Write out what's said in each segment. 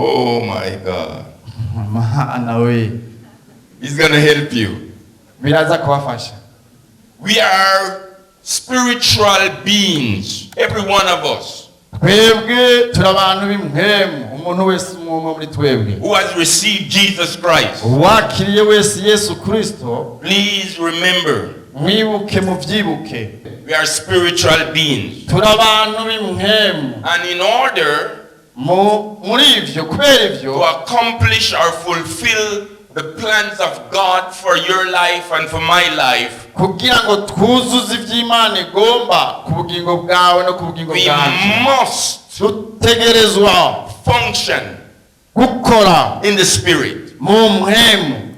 Oh my God. Mana we. He's going to help you. Biraza kubafasha. We are spiritual beings, every one of us, Twebwe turabantu b'imhemu, umuntu wese muri twebwe. who has received Jesus Christ. Wakiriye wese Yesu Kristo, Please remember, mwibuke muvyibuke. we are spiritual beings. Turabantu b'imhemu. And in order Muri ivyo kubera ivyo to accomplish or fulfill the plans of God for your life and for my life, kugira ngo twuzuze ivy'Imana igomba ku bugingo bwawe no ku bugingo we bwanje. must Dutegerezwa function gukora in the Spirit. mu mpemu.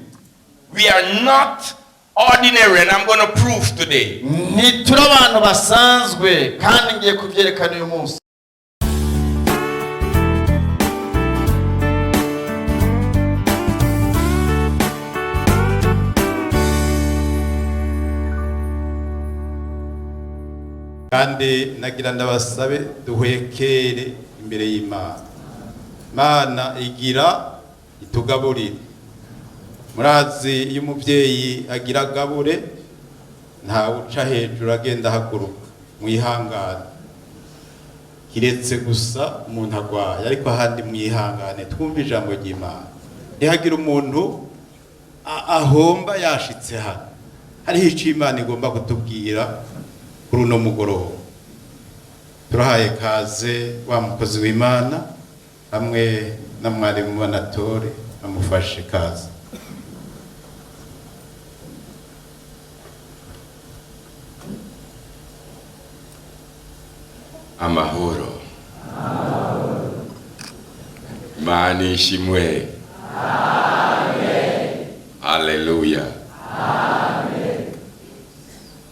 We are not ordinary, and I'm going to prove today. Ntituri abantu basanzwe kandi ngiye kuvyerekana uyu munsi. kandi nagira ndabasabe duhwekere imbere y'Imana. Mana igira itugaburire. Murazi iyo umuvyeyi agira agabure nta uca hejuru agenda haguruka mwihangane, kiretse gusa umuntu agwaye, ariko ahandi mwihangane twumva ijambo ry'Imana. Ntihagira umuntu ahomba yashitse hano. Hariho ico Imana igomba kutubwira kuri uno mugoroba. Turahaye kaze wa mukozi w'Imana hamwe na mwarimu Banatore amufashe kaze. Amahoro. Imana ishimwe. Hallelujah.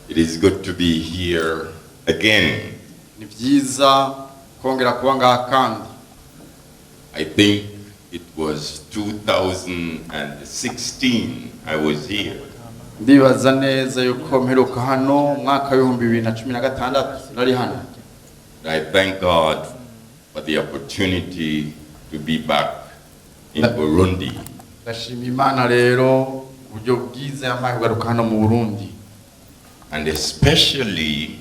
It is good to be here again. Ni vyiza kongera kuba ngaha kandi. I think it was 2016 I was here. Ndibaza neza yuko mperuka hano mwaka w'ibihumbi 2016 nari hano. I thank God for the opportunity to be back in Burundi. Ndashima Imana rero uburyo bwiza yampaye kugaruka hano mu Burundi. And especially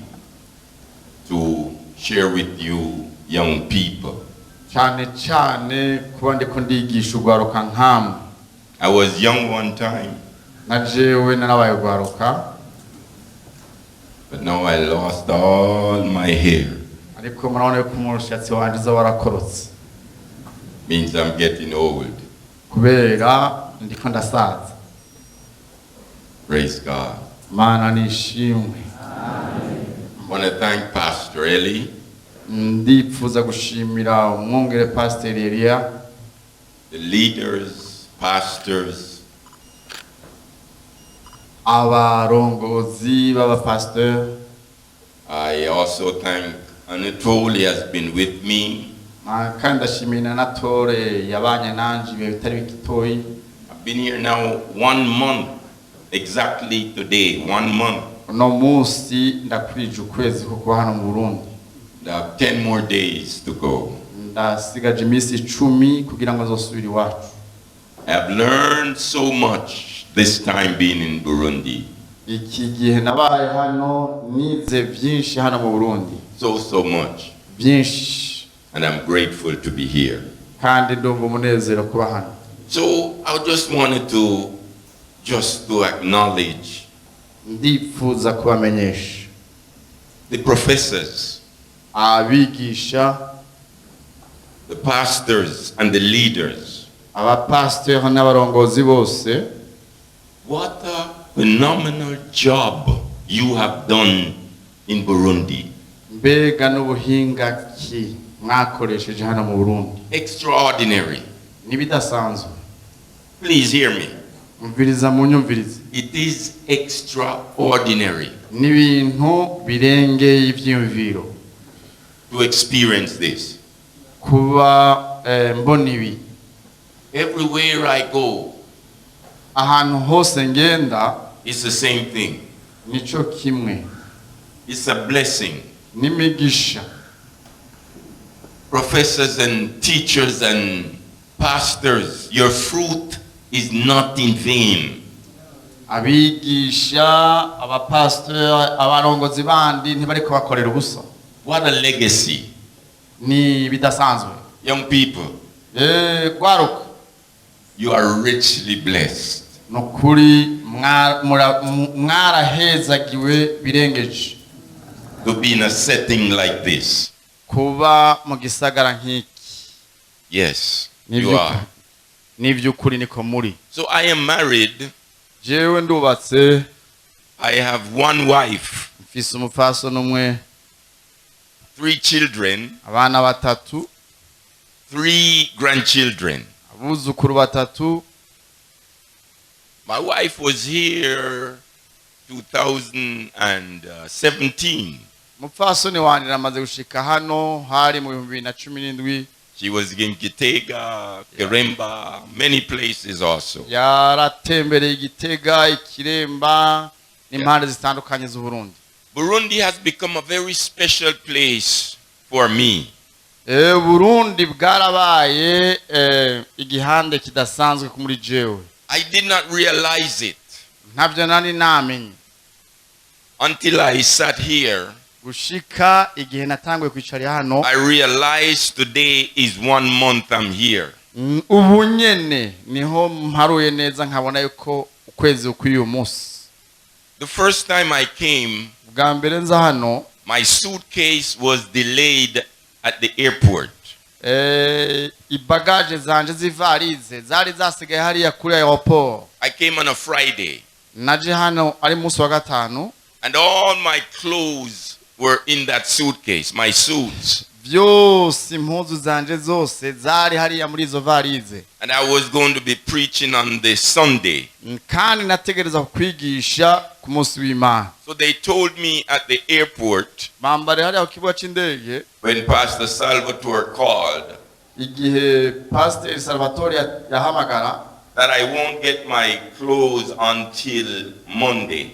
to share with you young people. Cyane cyane kuba ndiko ndigisha ugwaruka nkamwe. I was young one time, Najewe narabaye ugwaruka, but now I lost all my hair. ariko murabona yuko umushatsi wanje uza warakorotse. Means I'm getting old. Kubera ndiko ndasaza. Praise God. Mana nishimwe. I want to thank Pastor Eli. Ndipfuza gushimira umwungere Pastor Elia, The leaders, pastors, abarongozi b'abapasteur. I also thank Anatole, he has been with me. Kandi ndashimira na Tore yabanye nanje ibihe bitari bikitoyi. I've been here now 1 month, exactly today, 1 month. Uno munsi ndakwije ukwezi ko kuba hano mu Burundi. I have 10 more days to go. Ndasigaje iminsi 10 kugira ngo nzosubire iwacu. I have learned so much this time being in Burundi. Iki gihe nabaye hano nize byinshi hano mu Burundi. So much. Byinshi. And I'm grateful to be here. Kandi ndumva umunezero kuba hano. So I just wanted to acknowledge Ndipfuza kubamenyesha the professors, abigisha, the pastors and the leaders. abapasteur n'abarongozi bose. What a phenomenal job you have done in Burundi. Mbega n'ubuhinga ki mwakoresheje hano mu Burundi. Extraordinary. Nibidasanzwe. Please hear me. Mviriza munyumvirize. It is extraordinary N'ibintu birengeye ivyiyumviro to experience this. kuba mbona ibi. Everywhere I go, Ahantu hose ngenda it's the same thing. nico kimwe. It's a blessing. N'imigisha. Professors and teachers and Pastors, your fruit is not in vain. Abigisha, abapastor, abarongozi bandi ntibari kubakorera ubusa. What a legacy. Ni bidasanzwe. Young people, Gwaruka. you are richly blessed. Nukuri mwarahezagiwe birengeje. To be in a setting like this. Kuba mu gisagara nk'iki. Yes, you are. N'ivyukuri niko muri. So I am married. Jewe ndubatse. I have one wife. Mfise umupfasoni umwe. 3 children. Abana batatu. 3 grandchildren. Abuzukuru batatu. My wife was here 2017. Mupfasoni wanje namaze gushika hano hari mu 2017. She was in Gitega, Kiremba, many places also. Yaratembereye Gitega, Ikiremba n'impande zitandukanye z'u Burundi. Burundi has become a very special place for me. Burundi bwarabaye igihande kidasanzwe muri jewe. I did not realize it Ntabyo nani namenye. until I sat here. Gushika igihe natangwe kwicara hano. I realized today is 1 month I'm here. Ubu nyene niho mparuye neza nkabona yuko ukwezi ukwiye umunsi. The first time I came, Bwa mbere nza hano, my suitcase was delayed at the airport. ibagaje zanje z'ivarize zari zasigaye hariya kuri aeroport. I came on a Friday. Naje hano ari munsi wa gatanu. And all my clothes were in that suitcase, my suits. Byose impuzu zanje zose zari hariya muri izo varize. And I was going to be preaching on the Sunday. Kandi nategereza kwigisha ku munsi w'Imana. So they told me at the airport, Bambare hariya ku kibuga c'indege, when Pastor Salvatore called, igihe Pastor Salvatore yahamagara, that I won't get my clothes until Monday.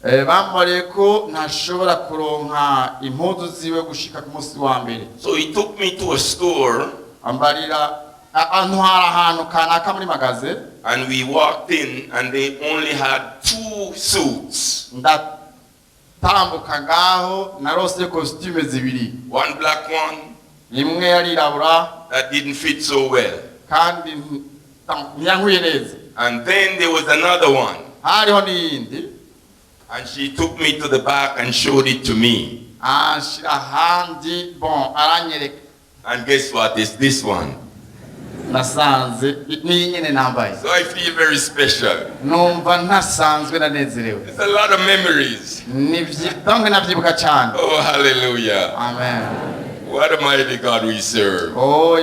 Bambare ko ntashobora kuronka impuzu ziwe gushika ku munsi wa mbere. So he took me to a store. Ambarira ahantu kanaka muri magaze. And we walked in and they only had 2 suits. Ndatambuka ngaho narose costume zibiri. One black one. Imwe yarirabura. That didn't fit so well. Kandi nyankuye neza. And then there was another one. Hariho n'iyindi. And she took me to the back and showed it to me. Handi aranyereka. And guess what? It's this one. Nasanze ni nyene nambaye. So I feel very special. Numva ntasanzwe nanezerewe. It's a lot of memories. Donc navyibuka cyane. Oh, hallelujah. Amen. What a mighty God we serve. Oh,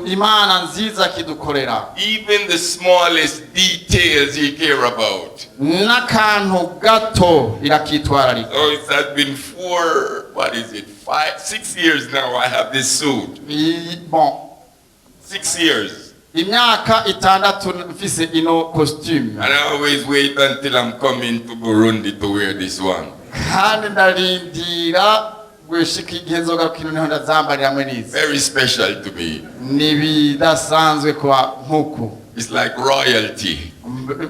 Imana nziza kidukorera. Even the smallest details he care about. N'akantu gato irakitwararika. Oh, it has been 6 years now I have this suit. 6 years. Imyaka 6 mfise ino costume. And I always wait until I'm coming to Burundi to wear this one. Kandi ndarindira gushika igihe nzogarukira niho ndazambarira mwe nizi. Very special to me. Nibidasanzwe kwa nkuko. It's like royalty.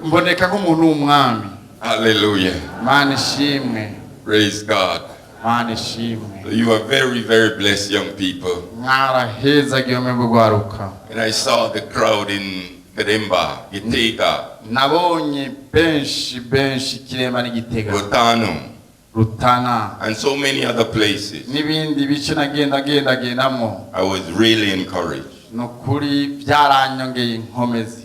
Mboneka nk'umuntu w'umwami. Hallelujah. Mana ishimwe. Praise God. Mana ishimwe. So you are very, very blessed young people. Mwarahezagiwe mwebwe gwaruka. And I saw the crowd in Kiremba, Gitega, Nabonye benshi Kiremba n'Igitega. Rutana. And so many other places. N'ibindi bice nagendamo. I was really encouraged. Nukuri byaranyongeye inkomezi.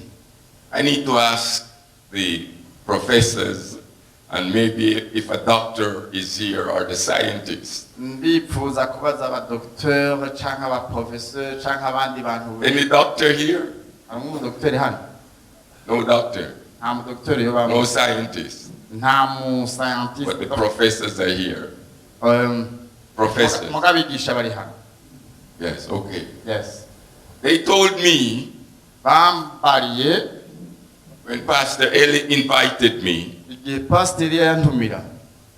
I need to ask the professors and maybe if a doctor is here or the scientists. Ndifuza kubaza abadokteur canke abaprofesseur canke abandi bantu. Any doctor here? Harimo docteur hano? No doctor. Nta docteur yo bamwe. No scientist. Nta mu scientist. But the professors are here. Professors. Mugabigisha bari hano. Yes, okay. Yes. They told me bambariye when Pastor Eli invited me. Igihe Pastor yantumira.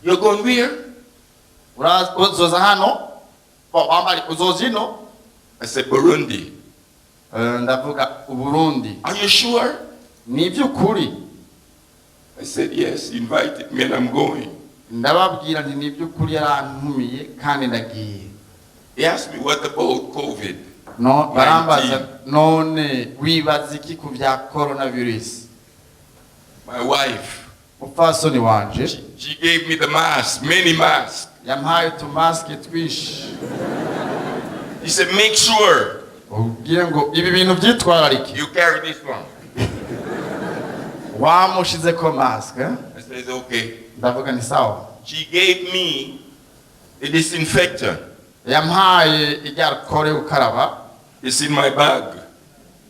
You're going where? Uzoza hano? Bambari uzozino? I said Burundi. ndavuga Uburundi. Are you sure? Ni by'ukuri. I said, yes, he invited me and I'm going. Ndababwira nti ni by'ukuri yarantumiye kandi ndagiye. He asked me, what about COVID? No, barambaza none wibaza iki ku bya coronavirus? My wife, Umupfasoni wanje she gave me the mask, many masks. yampaye utumasike twinshi. He said, make sure ubwire ngo ibi bintu byitwararike. you carry this one. Wamushize ko mask. I said, okay. Ndavuga ni sawa. She gave me a disinfectant. Yampaye ijya alcohol yo gukaraba. It's in my bag.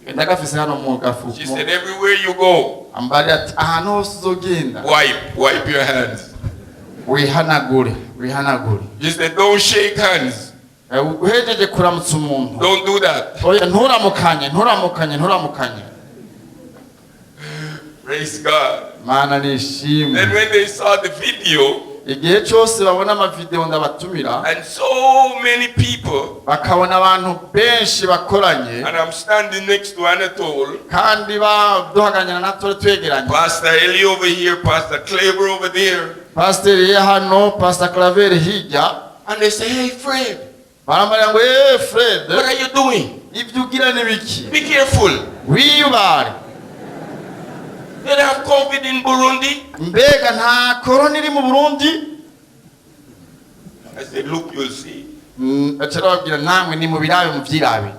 Ndagafise hano mu gafu. She said, everywhere you go, Ambari ati ahantu hose uzogenda wipe your hands. wihanagure. She said, don't shake hands. Uhejeje kuramutsa umuntu. Don't do that. Oya nturamukanye. Praise God. Mana nishimwe. Then when they saw the video, Igihe cyose babona amavideo ndabatumira and so many people, bakabona abantu benshi bakoranye and I'm standing next to Anatole, kandi duhaganyana na tore twegeranye. Pastor Eli over here, Pastor Kleber over there, Pastor ye hano, Pastor Claver hirya, and they say, hey Fred, barambara ngo Fred, what are you doing? ibyo ugira ni biki? Be careful. Wiyubare. They have COVID in Burundi. Mbega nta corona iri mu Burundi? I said, look, you'll see. Acera babwira namwe ni mu birabe mu byirabe.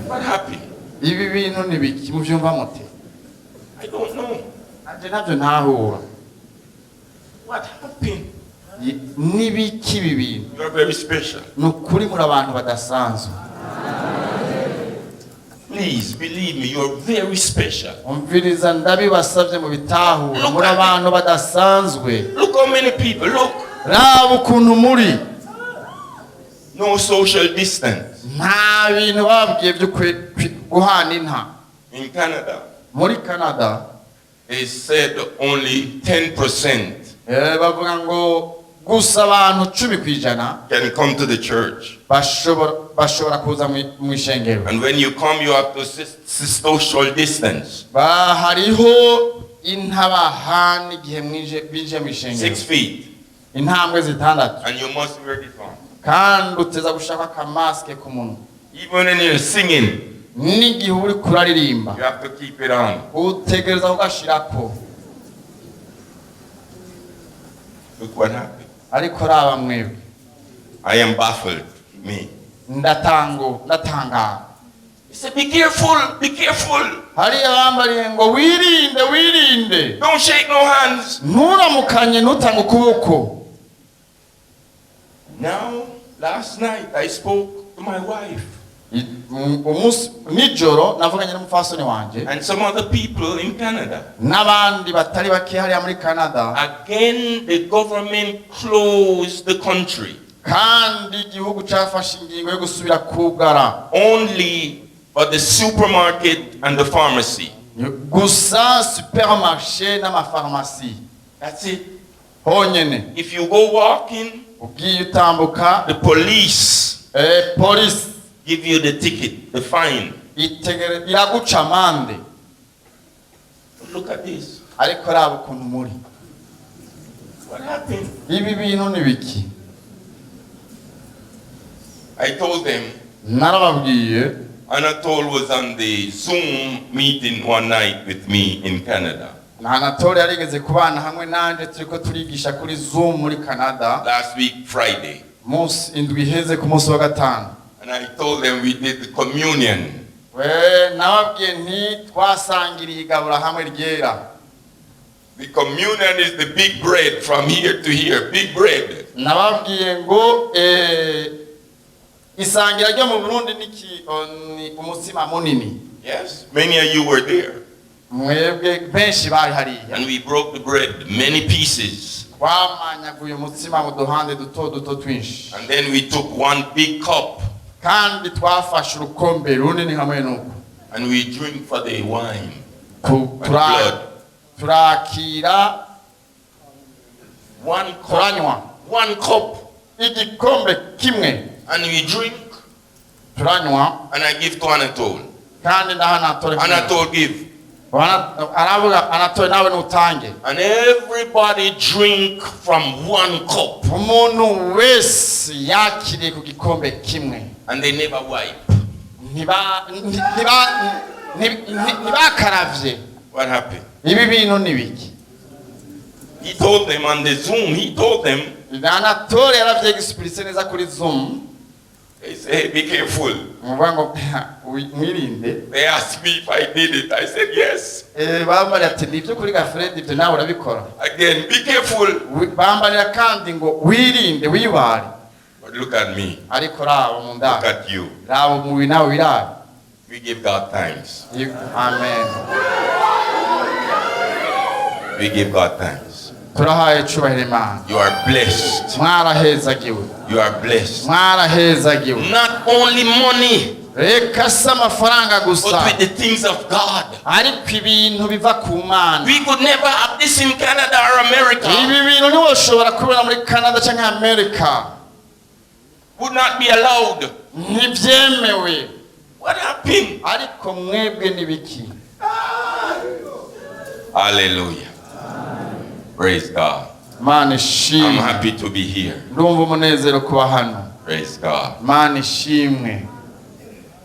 What happened? Ibi bintu ni biki muvyumva mute? I don't know. Anje navyo ntahura. What happened? Ni biki ibi bintu? You are very special. Nukuri muri abantu badasanzwe. Please believe me, you are very special. Umviriza ndabibasavye mu bitahura muri abantu badasanzwe. Look how many people, look. Raba ukuntu muri. No social distance. Nta bintu babwiye byo guhana inka. In Canada, Muri Canada, they said only 10% bavuga ngo gusa abantu 10% can come to the church. bashobora kuza mu ishengero. And when you come, you have to social distance. Hariho intabahana igihe binje mu ishengero. 6 feet. Intambwe 6. And you must wear this one. Kandi uteza gushaka akamaske ku muntu. Even when you're singing, N'igihe uri kuraririmba you have to keep it on. utegereza kugashirako. Look what happened. Ariko raba mwebwe. I am baffled. Me. Ndatangara. He said, be careful, be careful. Hariya bambariye ngo wirinde. Don't shake no hands. Nturamukanye ntutanga ukuboko. Now, last night I spoke to my wife Nijoro navuganye n'umufasoni wanje and some other people in Canada. n'abandi batari bake hariya muri Canada. Again, the government closed the country. Kandi igihugu cyafashe ingingo yo gusubira kugara. Only for the supermarket and the pharmacy. Gusa supermarché n'amafarmasi. That's it. Honyene. If you go walking, Ugiye utambuka, the police police give you the ticket, the fine. iraguca amande. Look at this. Ariko raba ukuntu muri. What happened? Ibi bintu ni biki? I told them, Narababwiye. Anatole was on the Zoom meeting one night with me in Canada. Anatole yarigeze kubana hamwe nanje turiko turigisha kuri Zoom muri Canada. Last week, Friday. Munsi indwi iheze ku munsi wa gatanu. And I told them we did the communion. Nababwiye nti twasangiriye igabura hamwe ryera. The communion is the big bread from here to here, big bread. Nababwiye ngo isangira ryo mu Burundi ni umutsima munini. Yes, many of you were there. Mwebwe benshi bari hariya. And we broke the bread, many pieces. Twamanyaguye umutsima mu duhande duto twinshi. And then we took one big cup. Kandi twafashe urukombe runini hamwe nuko. And we drink for the wine and blood. Turakira One turanywa cup. igikombe kimwe. and we drink, turanywa and I give to Anatole. kandi ndaha Anatole Anatole give. aravuga Anatole nawe nutange, And everybody drink from one cup. umuntu wese yakiriye ku gikombe kimwe, And they never wipe. ntibakaravye. What happened? Ibi bintu ni biki? He told them on the Zoom, he told them, Anatole yaravye explice neza kuri Zoom. they say, hey, be careful. Muvuga ngo mwirinde. They asked me if I did it. I said, yes. Bambara ati nibyo kuri Gafred ibyo nawe urabikora. Again, be careful. Bambarira kandi ngo wirinde wibare. But look at me. Ariko rabo mu Look ndaka. at you. Rabo mu nawe wirare. We give God thanks. Amen. We give God thanks. Turahaye cyubahiro Imana. You are blessed. Mwarahezagiwe. You are blessed. Mwarahezagiwe. Not only money, Reka si amafaranga but gusa, with the things of God. ariko ibintu biva ku Mana. We could never have this in Canada or America. Ibi bintu ntiwoshobora kubona muri Canada cyangwa America. Would not be allowed. Ntibyemewe. What happened? Ariko mwebwe nibiki? Hallelujah. Praise God. Mana I'm ishimwe. happy to be here. Ndumva umunezero kuba hano. Praise God. Mana ishimwe.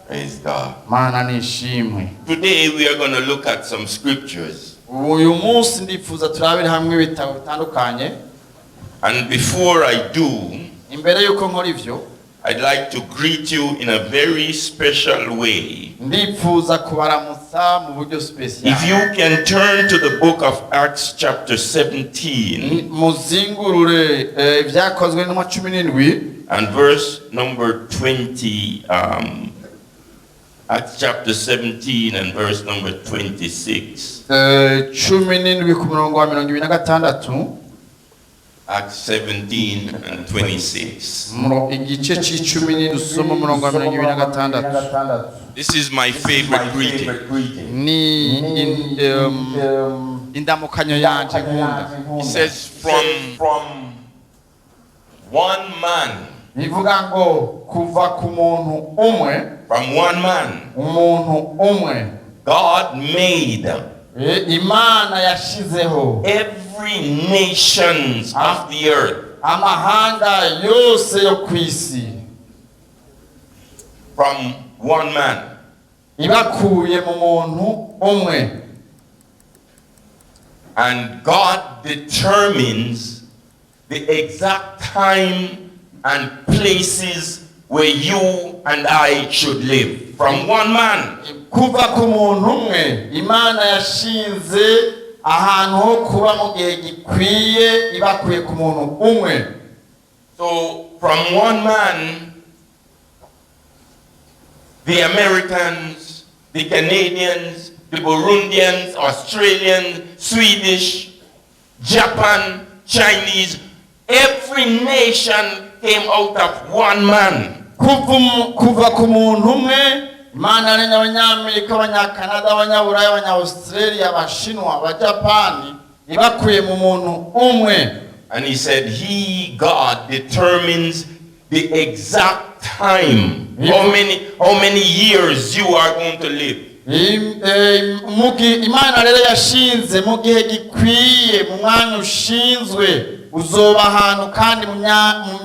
Praise God. Mana nishimwe. Today we are going to look at some scriptures. Uyu munsi ndifuza turabire hamwe ibitabo bitandukanye. And before I do, Imbere yuko nkora ivyo, I'd like to greet you in a very special way. ndifuza kubaramutsa mu buryo special. If you can turn to the book of Acts chapter 17 Muzingurure ibyakozwe n'umwa 17 and verse number 20. Acts chapter 17 and verse number 26. 17 ku murongo wa 26. Acts 17 and 26. Igice c'10 dusoma umurongo wa 26. This is my favorite greeting. Ni indamukanyo yanje nkunda. It says from one man. Bivuga ngo kuva ku muntu umwe, From one man, umuntu umwe, God made Imana yashizeho every nations of the earth. amahanga yose yo kwisi. From one man. Ibakuye mu muntu umwe. And God determines the exact time and places where you and I should live. From one man. Kuva ku muntu umwe, Imana yashinze ahantu ho kuba mu gihe gikwiye ibakuye ku muntu umwe. So from one man, the Americans, the Canadians, the Burundians, Australians, Swedish, Japan, Chinese, every nation came out of one man. Kuva ku muntu umwe, Imana yaremye Abanyamerika, Abanyakanada, Abanyaburaya, Abanyaustralia, Abashinwa, Abajapani, ibakuye mu muntu umwe. And he said, he, God, determines the exact time, how many years you are going to live. Imana rero yashinze mu gihe gikwiye, mu mwanya ushinzwe uzoba ahantu kandi mu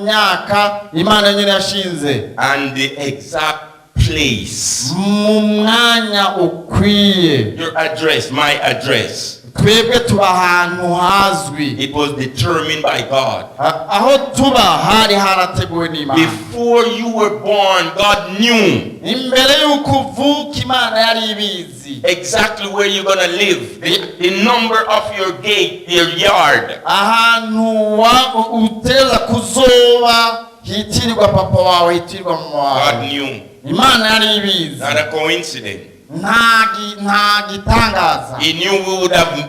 myaka Imana nyine yashinze. And the exact place. Mu mwanya ukwiye. Your address, my address. Twebwe tuba ahantu hazwi. It was determined by God. Aho tuba hari harateguwe n'Imana. Before you were born, God knew. Imbere y'uko uvuka Imana yari ibizi. Exactly where you're going to live. The number of your gate, your yard. Ahantu uteza kuzoba hitirirwa papa wawe, hitirirwa mama wawe. God knew. Imana yari ibizi. Not a coincidence. Nta gitangaza. He knew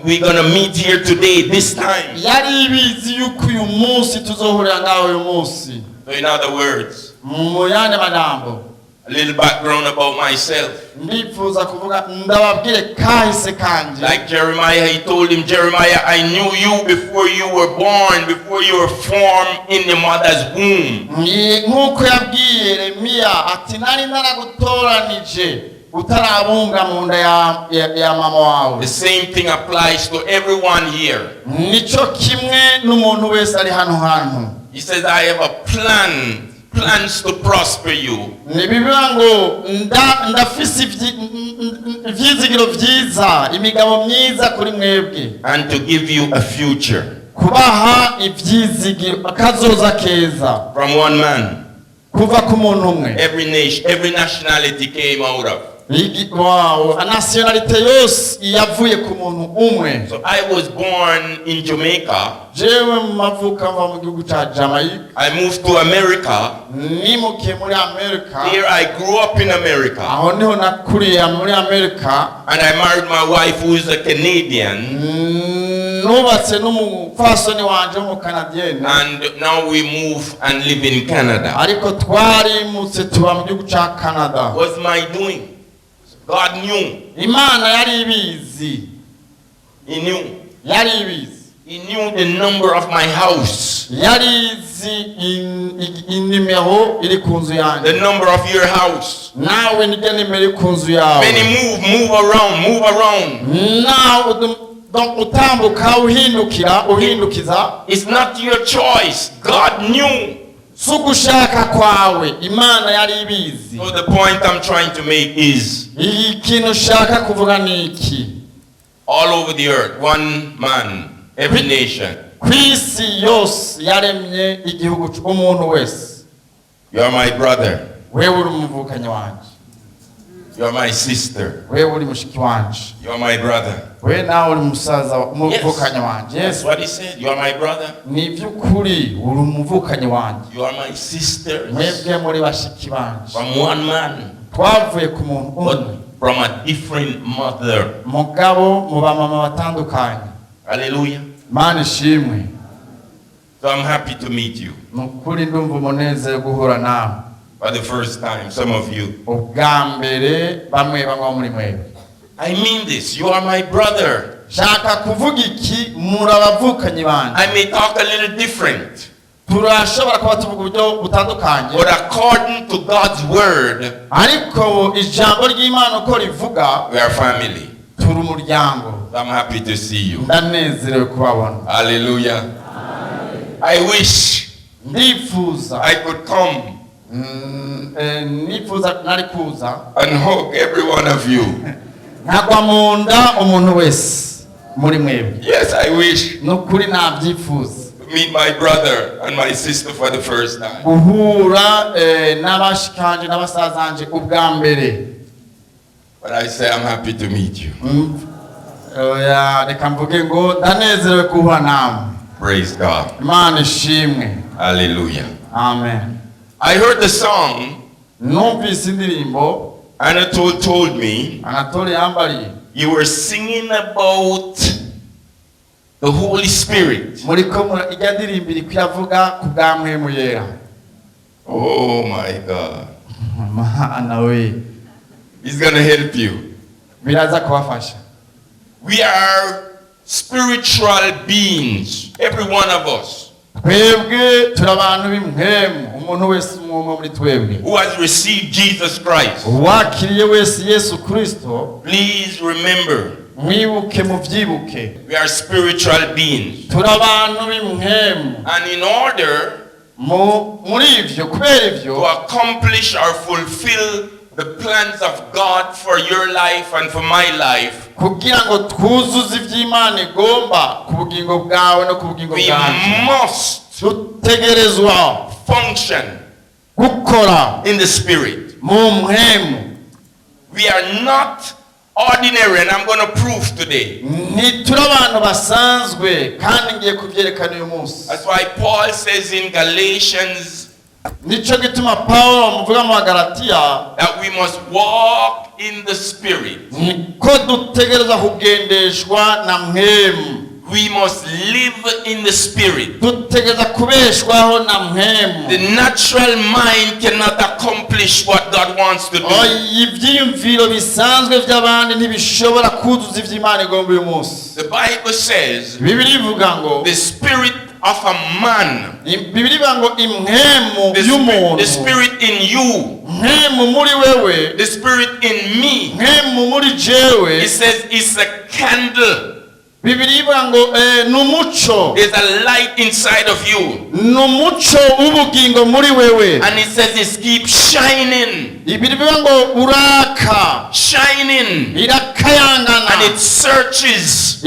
we're going to meet here today, this time. Yari ibizi yuko uyu munsi tuzohurira ngaho uyu munsi. So in other words, mu yandi magambo, A little background about myself. ndifuza kuvuga ndababwire kahise kanje. Like Jeremiah, he told him, Jeremiah, I knew you before you were born, before you were formed in your mother's womb. Nk'uko yabwiye Yeremiya ati nari naragutoranije utarabunga mu nda ya mama wawe. The same thing applies to everyone here. Nico kimwe n'umuntu wese ari hano hantu. He says, I have a plans to prosper you. Nibivuga ngo ndafise ivyizigiro vyiza, imigabo myiza kuri mwebwe. And to give you a future. Kubaha ivyizigiro akazoza keza. From one man. Kuva ku muntu umwe. Every nation, every nationality came out of. Wow, nationality yose yavuye ku muntu umwe. So I was born in Jamaica. Jewe mavuka mva mu gihugu ca Jamaica. I moved to America. Nimukiye muri America. Here I grew up in America. Aho niho nakuriye muri America. And I married my wife who is a Canadian. Nubatse n'umufasoni wanje mu Canadienne. And now we move and live in Canada. Ariko twarimutse tuba mu gihugu ca Canada. What's my doing? God knew. Imana yari ibizi. He knew. Yari ibizi. He knew the number of my house. Yari izi inimero iri ku nzu yanjye. The number of your house. Nawe nijye nimero iri ku nzu yawe. Many move around. Nawe donc utambuka uhindukiza. It's not your choice. God knew. Sugushaka kwawe Imana yari ibizi. So the point I'm trying to make is, ikintu shaka kuvuga niki, all over the earth, one man, every nation. Kwisi yose yaremye igihugu cy'umuntu wese. You are my brother. Wewe uri umuvukanyi wanje. You are my sister. Wewe uri mushiki wanje. You are my brother. Wewe nawe uri musaza umuvukanyi wanje. That's what he said. You are my brother. Ni by'ukuri uri umuvukanyi wanje. You are my sister. Mwebwe muri bashiki banje. From one man. Twavuye ku muntu umwe. From a different mother. Mugabo mu bamama batandukanye. Hallelujah. Mana ishimwe. So I'm happy to meet you. Nukuri ndumva umunezero guhura nawe. For the first time, some of you. Ubwa mbere bamwe muri mwebwe. I mean this. You are my brother. Shaka kuvuga iki murabavukanye banje. I may talk a little different. Turashobora kuba tuvuga uburyo butandukanye. But according to God's word, ariko ijambo ry'Imana uko rivuga, we are family. Turi umuryango. I'm happy to see you. Ndanezerewe kubabona. Hallelujah. I wish ndifuza I could come nifuza nari kuza and hug every one of you. nkagwa mu nda umuntu wese muri mwebwe. Yes, I wish nukuri nabyifuza to meet my brother and my sister for the first time. guhura n'abashikanje n'abasazanje ubwa mbere. But I say I'm happy to meet you. Reka mvuge ngo ndanezerewe kuba nawe. Praise God. Imana ishimwe. Hallelujah. Amen. I heard the song. Numvise indirimbo. Anatole told me. Anatole yambariye. You were singing about the Holy Spirit. Muriko ijya ndirimbo iri kuyavuga ku bwa Mpwemu Yera. Oh my God. Mana we. He's going to help you. Biraza kubafasha. We are spiritual beings, every one of us. Twebwe turabantu b'Impwemu, umuntu wese muri twebwe. Who has received Jesus Christ. Wakiriye wese Yesu Kristo. Please remember. Mwibuke muvyibuke. We are spiritual beings. Turabantu b'Impwemu. And in order muri ivyo kubera ivyo to accomplish or fulfill the plans of God for your life and for my life, kugira ngo twuzuze ivy'Imana igomba ku bugingo bwawe no ku bugingo bwanje, we must dutegerezwa function gukora in the spirit. mu mpwemu. We are not ordinary, and I'm going to prove today. Ntituri abantu basanzwe kandi ngiye kuvyerekana uyu munsi. That's why Paul says in Galatians, nico gituma Paulo muvuga mu Galatiya, that we must walk in the spirit. ko dutegereza kugendeshwa na mpwemu. we must live in the spirit. dutegereza kubeshwaho na mpemu. The natural mind cannot accomplish what God wants to do. ibyiyumviro bisanzwe by'abandi ntibishobora kuzuza ivyo Imana igomba uyu munsi. The Bible says Bibiri ivuga ngo the spirit of a man, Bibiri ivuga ngo impemu y'umuntu, the spirit in you, mpemu muri wewe, the spirit in me, mpemu muri jewe. it says it's a candle. Bibiri ivuga ngo n'umuco, There's a light inside of you. n'umuco w'ubugingo muri wewe. And it says it keeps shining, Bibiri ivuga ngo uraka, shining, irakayangana, and it searches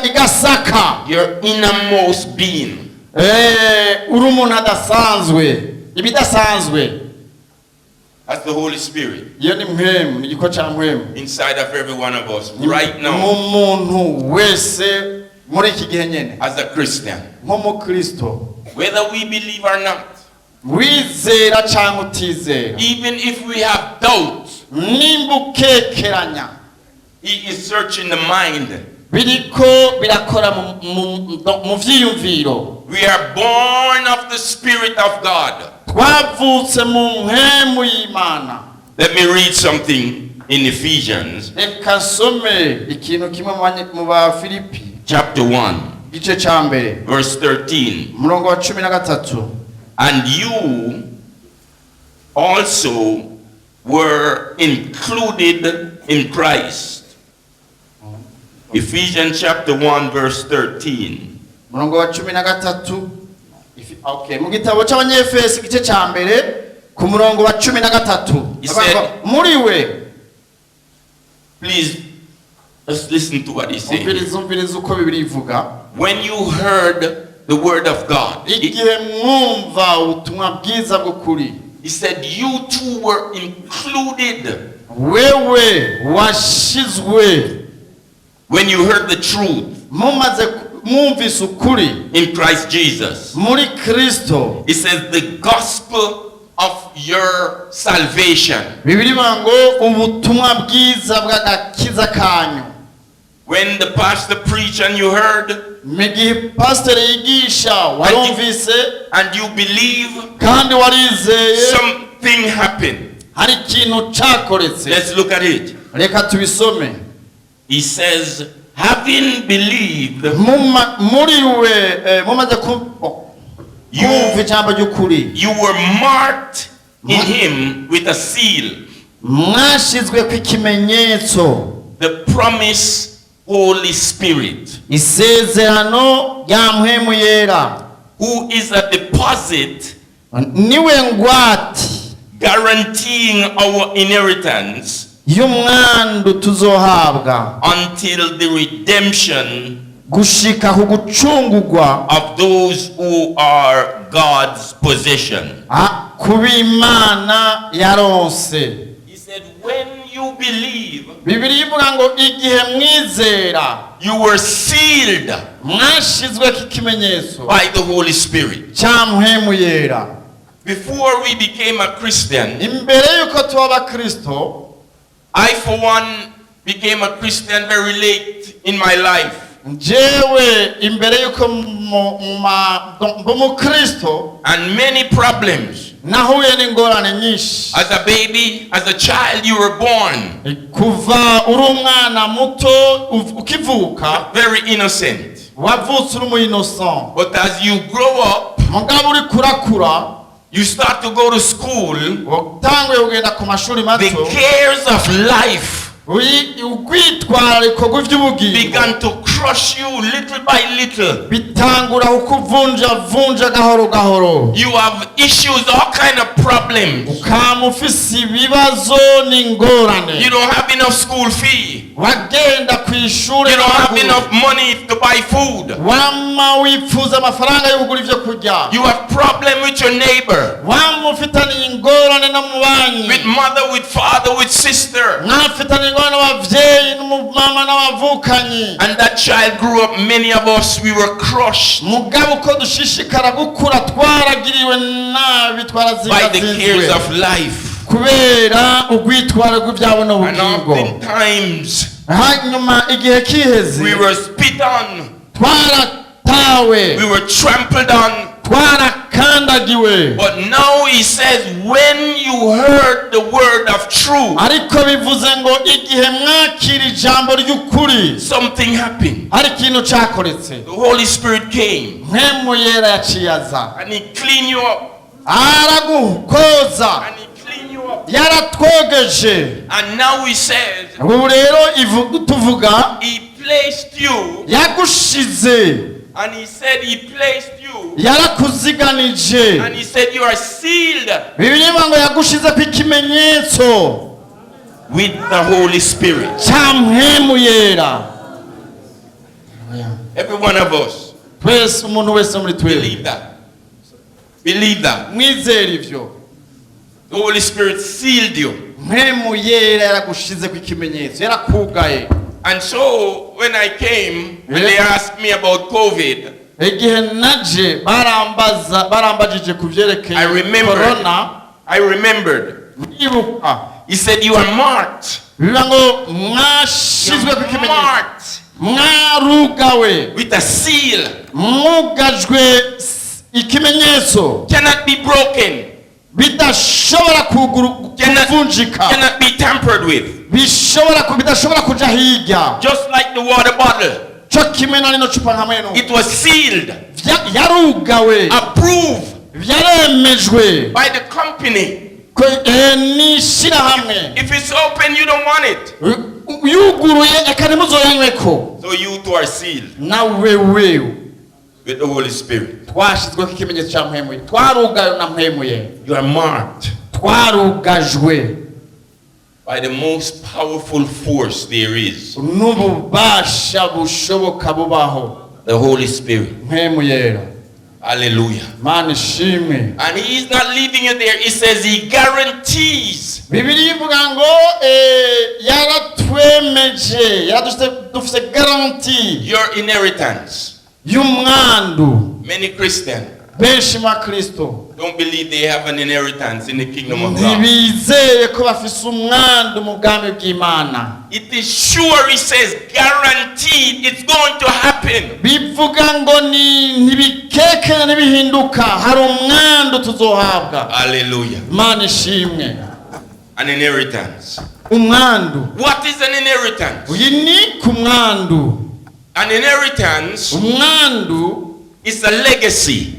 igasaka your innermost being. uri umuntu adasanzwe, ibidasanzwe. That's the Holy Spirit Iyo ni mpemu, ni igiko ca mpemu inside of every one of us right mu now muntu wese muri iki gihe nyene, as a Christian. nk'umukristo, Whether we believe or not, wizera canke utizera, even if we have doubt, nimba ukekeranya, He is searching the mind. biriko birakora mu vyiyumviro. We are born of the Spirit of God. Twavutse mu mpemu y'Imana. Let me read something in Ephesians Reka nsome ikintu kimwe mu ba Filipi chapter 1, igice ca mbere verse 13. umurongo wa 13. And you also were included in Christ. Ephesians chapter 1, verse 13. umurongo wa 13. Okay, mu gitabo c'abanyefesi igice ca mbere ku murongo wa 13. He said- muri we, Please, let's listen to what he said. umviriza uko Bibiri ivuga. When you heard the word of God, Igihe mwumva ubutumwa bwiza bw'ukuri, he said you too were included. wewe washizwe, When you heard the truth mwumvise ukuri in Christ Jesus, muri Kristo. it says the gospel of your salvation. Bibiri ngo ubutumwa bwiza bw'agakiza kanyu. When the pastor preached and you heard Migihe pastor yigisha warumvise and you believe, kandi warizeye, something happened. hari ikintu cakoretse. Let's look at it. Reka tubisome. He says, having believed, Muri we mumaze kumva ijambo ry'ukuri, you were marked in him with a seal, mwashizwe ku ikimenyetso, the promised Holy Spirit, isezerano rya mpwemu yera, who is a deposit niwe ngwati guaranteeing our inheritance y'umwandu tuzohabwa until the redemption gushika ku gucungurwa of those who are God's possession. kubimana yaronse. He said, when you believe, Bibiri ivuga ngo igihe mwizera, you were sealed mwashizwe ku ikimenyetso by the Holy Spirit. ca mpwemu yera. Before we became a Christian, Imbere yuko tuba abakristo, I for one became a Christian very late in my life. jewe imbere yuko mukristo And many problems. nahuye n'ingorane nyinshi. As a baby, as a child, you were born Kuva uri umwana muto ukivuka, very innocent. wavutse uri umu innocent. But as you grow up, Mugabo uri kurakura, you start to go to school, utanguye kugenda ku mashuri the mato, cares of life ugwitwarariko gw'ivy'ubugingo began to crush you little by little. bitangura kukuvunja gahoro gahoro. You have issues, all kind of problems. Ukaba ufise ibibazo n'ingorane. You don't have enough school fee. Wagenda kw'ishure, You don't have enough money to buy food. wama wifuza amafaranga yo kugura ivyo kurya. You have problem with your neighbor, Wama ufitaniye ingorane n'umubanyi, with mother, with father, with sister. mwafitaniye ingorane n'abavyeyi n'umumama n'abavukanyi. And that child grew up, many of us, we were crushed Mugabo uko dushishikara gukura twaragiriwe nabi, by the twarazingazinzwe cares of life. kubera ugwitwara gw'ivyabo And n'ubugingo. oftentimes hanyuma igihe kiheze we were spit on, twaratawe we were trampled on. twarakandagiwe. But now he says, when you heard the word of truth, ariko bivuze ngo igihe mwakira ijambo ry'ukuri something happened. hari ikintu cyakoretse. The Holy Spirit came mpemu yera yaciye aza and he cleaned you up. aragukoza And he cleaned you up. yaratwogeje. And now he says, ubu rero tuvuga he placed you, yagushize, and he said he placed you, yarakuziganije. and he said you are sealed bibiliya ngo yagushize ku ikimenyetso with the Holy Spirit. cya mpemu yera. Every one of us twese, umuntu wese muri twebwe believe that. Believe that. mwizera ivyo. The Holy Spirit sealed you. mpemu yera yaragushize ku ikimenyetso, yarakugaye. And so when I came, when they asked me about COVID, igihe naje barambajije ku I byerekeye remembered. corona. I remembered. ndibuka He said, you are marked. bivuga ngo mwashizwe ku You're ikimenyetso, marked mwarugawe, with a seal. mwugajwe ikimenyetso Cannot be broken. bidashobora kuvunjika, Cannot be tampered with. bidashobora kuja hirya. Just like the water bottle. cyo kimwe na rino cupa hamwe no It was sealed, yarugawe, approved byaremejwe by the company. n'ishyirahamwe. If it's open, you don't want it. yuguruye reka ntimuzoyanyweko. So you too are sealed nawe wewe with the Holy Spirit. twashyizweho ikimenyetso cya mpemu ye, twarugawe na mpemu ye, You are marked twarugajwe by the most powerful force there is, n'ububasha bushoboka bubaho, the Holy Spirit. mpemu yera. Hallelujah. Mana ishimwe. And he is not leaving you there. He says he guarantees. Bibiliya ivuga ngo yaratwemeje, dufite garanti Your inheritance. y'umwandu. Many Christians benshi ma Kristo don't believe they have an inheritance in the kingdom of God. ntibizeye ko bafise umwandu mu bwami bw'Imana. It is sure, he says, guaranteed it's going to happen. bivuga ngo ntibikekenya ntibihinduka, hari umwandu tuzohabwa. Hallelujah. Mana ishimwe. An inheritance. umwandu, What is an inheritance? uyu ni ku mwandu. An inheritance umwandu is a legacy.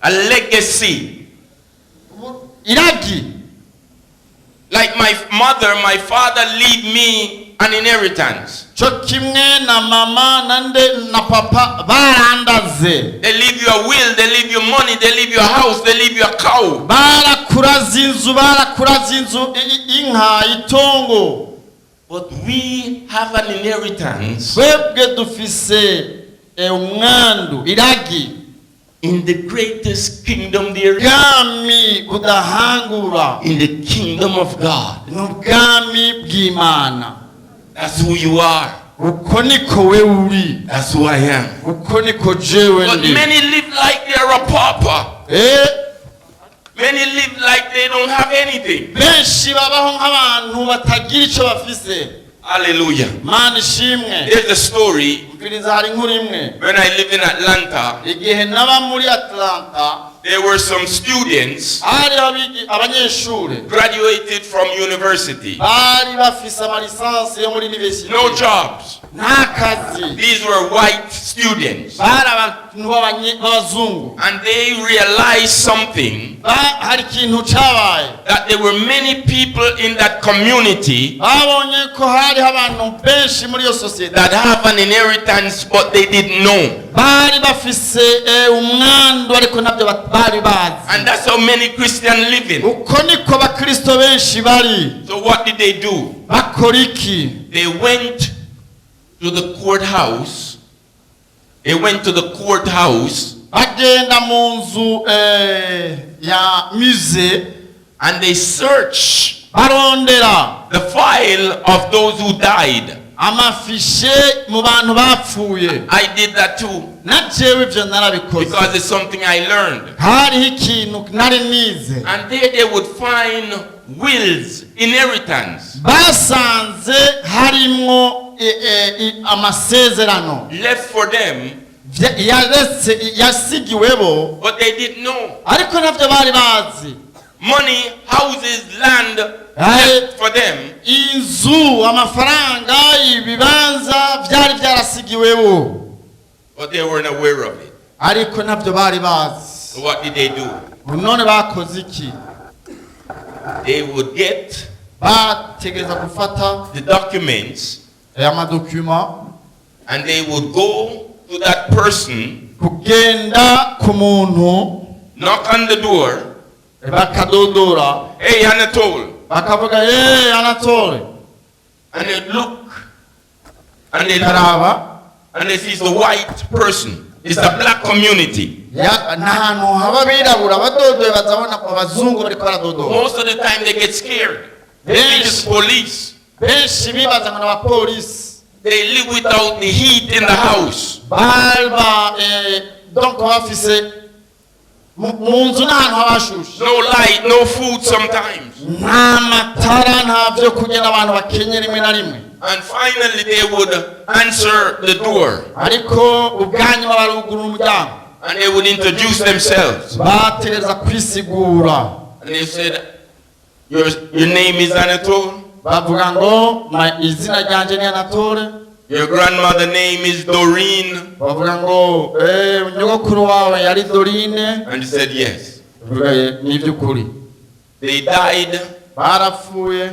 A legacy. iragi. Like my mother, my father leave me an inheritance. cyo kimwe na mama na papa barandaze. They leave you a will, they leave you money, they leave you a house, they leave you a cow. barakuraza inzu, inka, itongo. But we have an inheritance twebwe dufise umwandu, iragi, in the greatest kingdom there is. ubwami budahangura, In the kingdom of God. n'ubwami bw'Imana. That's who you are. uko niko we uri, That's who I am. uko niko jewe But ndi. many live like they are a pauper. Many live like they don't have anything. benshi babaho nk'abantu batagira icyo bafise. Hallelujah. Mana ishimwe. There's a story. Mpiriza hari inkuru imwe. When I live in Atlanta, igihe naba muri Atlanta, there were some students hari abanyeshuri graduated from university. bari bafise amalisansi yo muri university, No jobs. nta kazi. These were white students. bari abantu b'abazungu. And they realized something, hari ikintu cyabaye, that there were many people in that community babonye ko hariho abantu benshi muri iyo sosiyete that have an inheritance but they didn't know. bari bafise umwandu ariko nabyo bari bazi. And that's how many Christians live in. uko niko abakristo benshi bari. So what did they do? bakora iki? They went to the courthouse. They went to the courthouse bagenda mu nzu ya musée, and they searched barondera the file of those who died. amafishe mu bantu bapfuye. I did that too. Na jewe ivyo narabikoze. Because it's something I learned. Hariho ikintu nari nize. And there they would find wills, inheritance. Basanze harimwo amasezerano. Left for them. Yasigiwebo. But they didn't know. Ariko navyo bari bazi. Money, houses, land left for them. Inzu, amafaranga, ibibanza vyari vyarasigiwebo. But they weren't aware of it. Ariko navyo bari bazi. So what did they do? None bakoze iki? They would get Bategereza gufata the documents amadokuma and they would go to that person, kugenda ku muntu, knock on the door. bakadodora, Hey, Anatole. bakavuga Anatole, And they look and they look karaba and they see it's a white person. It's a black community. n'ahantu haba birabura badodoye bazabona ko abazungu bariko baradodora. Most of the time they get scared. They think it's police. Benshi bibaza ngo n'abapolisi. They live without the heat in the house. Balba donc bafise mu nzu n'ahantu habashushe. No light, no food sometimes. Nta matara, nta vyo kurya, n'abantu bakenye rimwe na rimwe. And finally they would answer the door. Ariko ubwanyuma barugurura umuryango. And they would introduce themselves. Bategereza kwisigura. And they said, your name is Anatole? Bavuga ngo izina ryanje ni Anatole. Your grandmother name is Doreen? Bavuga ngo nyogokuru wawe yari Dorine. And he said yes. Bavuga ni by'ukuri. They died Barapfuye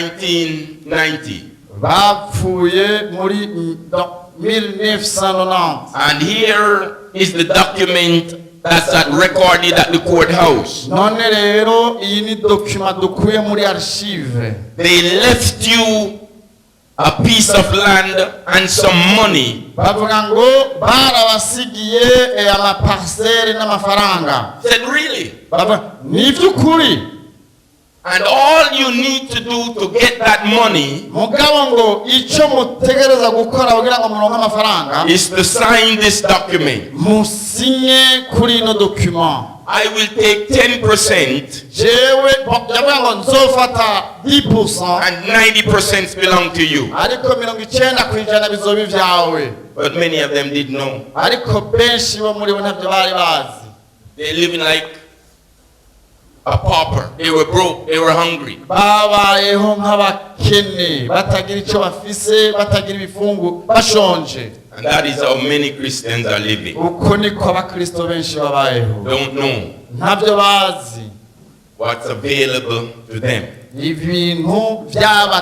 1990. Bapfuye muri 1990. And here is the document that's recorded at the courthouse. None rero iyi ni document dukuye muri archive. They left you a piece of land and some money. Bavuga ngo barabasigiye amaparcelle n'amafaranga. Said really? Bavuga ni by'ukuri. And all you need to do to get that money Mugabo ngo ico mutegereza gukora kugira ngo muronke amafaranga is to sign this document. musinye kuri no document. I will take 10% Jewe yavuga ngo nzofata 10% and 90% belong to you. ariko 90% bizoba ivyawe. But many of them didn't know. Ariko benshi bo muri bo ntavyo bari bazi. They're living like a pauper. They were broke. They were hungry. Babayeho nk'abakene batagira ico bafise, batagira ibifungu, bashonje. And that is how many Christians are living. Uko niko abakristo benshi babayeho. Don't know Ntavyo bazi what's available to them. ibintu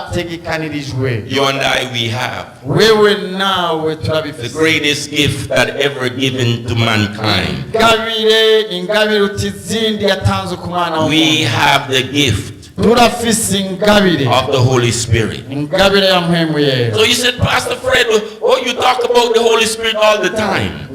vyabategekanirijwe. You and I, we have Wewe nawe the turabifise. greatest gift that ever given to mankind. Ingabire utizindi yatanzwe ku mwana We w'umuntu. have the gift Turafise ingabire. of the Holy Spirit. Ingabire ya mpwemu yera. So you said, Pastor Fred, oh, you talk about the Holy Spirit all the time.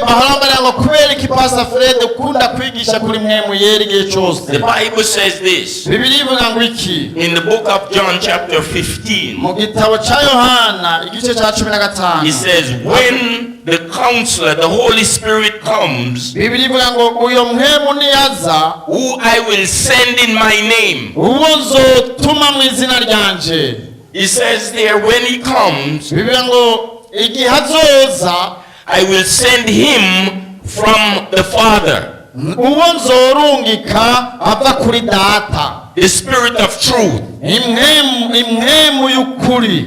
Bahambara ngo kubera iki Pastor Fred ukunda kwigisha kuri mpwemu yera igihe cyose. The Bible says this Bibiliya ivuga ngo iki? in the book of John chapter 15. Mu gitabo ca Yohana igice ca 15. He says, when the counselor, the Holy Spirit comes, Bibiliya ivuga ngo uyo mpwemu niyaza, who I will send in my name. uwo nzotuma mu izina ryanje. He says there, when he comes, Bibiliya ngo igihe azoza, I will send him from the Father, uwo nzorungika ava kuri data. the Spirit of truth. Impwemu y'ukuri.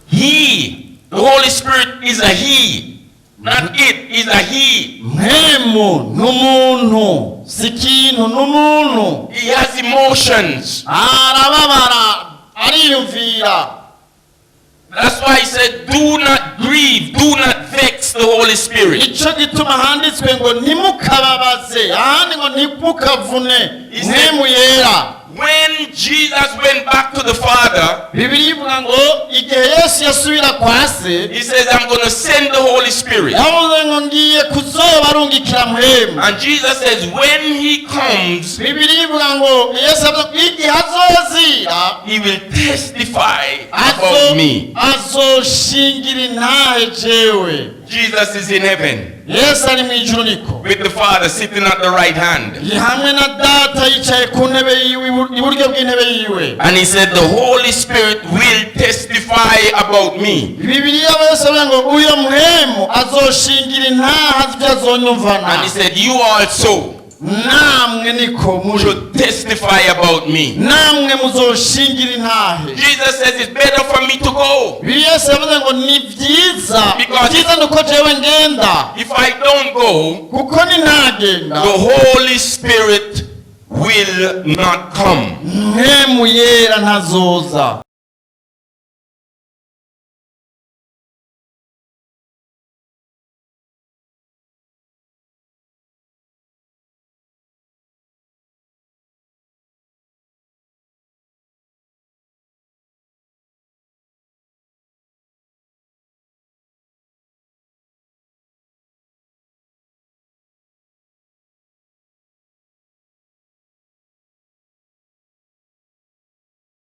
He, the Holy Spirit is a he, not it, is a he. Mpwemu n'umuntu, si ikintu n'umuntu. He has emotions. Arababara, ariyumvira. That's why he said, do not grieve, do not vex the Holy Spirit. Ico gituma handitswe ngo ntimukababaze, ahandi ngo ntimukavune mpwemu yera. when Jesus went back to the Father, Bibiliya ivuga ngo igihe Yesu yasubira kwa se he says, I'm going to send the Holy Spirit. yavuze ngo ngiye kuzoba arungikira muhemu. And Jesus says, when he comes, Bibiliya ivuga ngo Yesu avuga ko igihe azozira he will testify about me. azoshingira intahe jewe. Jesus is in heaven Yesu ari mu ijuru niko with the Father sitting at the right hand. hamwe na data yicaye ku ntebe yiwe iburyo bw'intebe yiwe. And he said, the Holy Spirit will testify about me. Bibiliya yose avuga ngo uyo muhemu azoshingira intahe ibyo azonyumvana. And he said, you also namwe niko muri should testify about me. namwe muzoshingira intahe. Jesus says, it's better for me to go. Yesu yavuze ngo ni byiza Because byiza nuko jewe ngenda if I don't go, kuko ninagenda the Holy Spirit will not come. mpemu yera ntazoza.